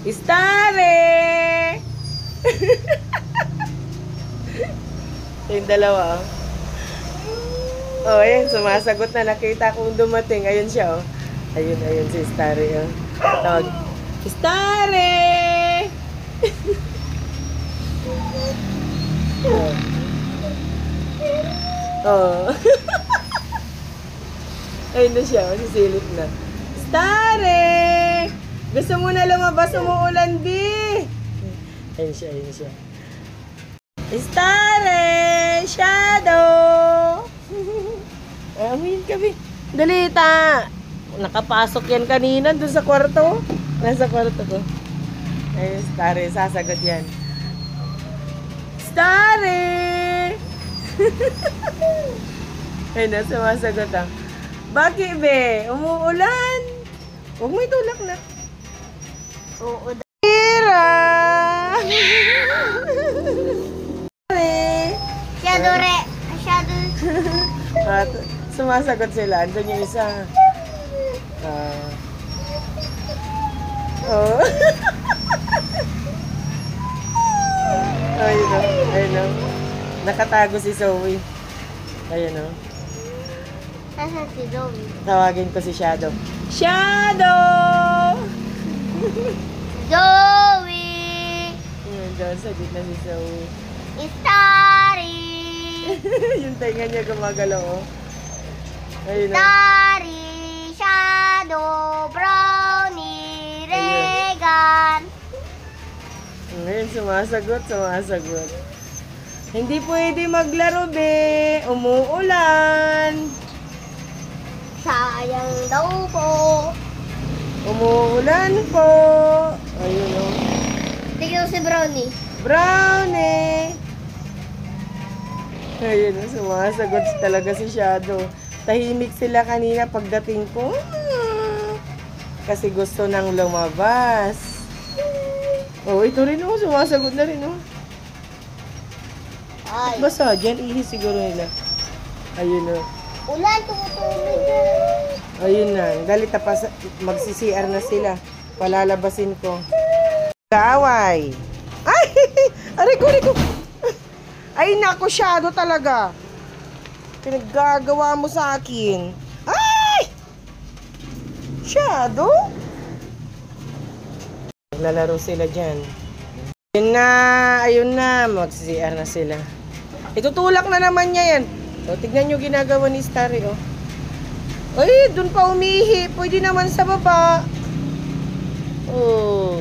Starry! Yung dalawa, oh. Oh, ayan, sumasagot na. Nakita kong dumating. Ayun siya, oh. Ayun, ayun si Starry, oh. Tawag. Starry! Oh. Oh. Ayun na siya, sisilip na. Starry! Gusto mo na lumabas, umuulan, di? Ayun siya, ayun siya. Starry! Shadow! Amin kami. Dalita! Nakapasok yan kanina dun sa kwarto. Nasa kwarto ko. Ayun, Starry. Sasagot yan. Starry! Ayun na, sumasagot ah. Bakit be? Umuulan? Huwag mo itulak na. Oo. Tira! Shadow re. Shadow. At sumasagot sila. Andun yung isa. Oh. Ayun o. Ayun o. Nakatago si Zoe. Ayun o. Nasaan si Zoe? Tawagin ko si Shadow. Shadow! Zoe! Ayun doon sa gitna si Zoe. Starry! Yung tainga niya gumagalaw o. Ayun o. Starry! Shadow! Brownie! Regan! Ngayon sumasagot, sumasagot. Hindi pwede maglaro be. Umuulan. Sayang daw po. Umuulan po. Ayun o. Tignan mo si Brownie. Brownie! Ayun o, sumasagot talaga si Shadow. Tahimik sila kanina pagdating ko. Kasi gusto nang lumabas. Oh, ito rin o, sumasagot na rin o. Ay. Basa, dyan ihi siguro nila. Ayun o. Ulan, tumutuloy na. Ayun na, galit na pa, magsi-CR na sila. Palalabasin ko. Kaaway. Ay! Aray ko, aray ko. Ay, naku, Shadow talaga. Pinaggagawa mo sa akin. Ay! Shadow? Naglalaro sila dyan. Ayun na, magsi-CR na sila. Itutulak na naman niya yan. O, tignan nyo ginagawa ni Starry, oh. Ay, dun pa umihi. Pwede naman sa baba. Oh.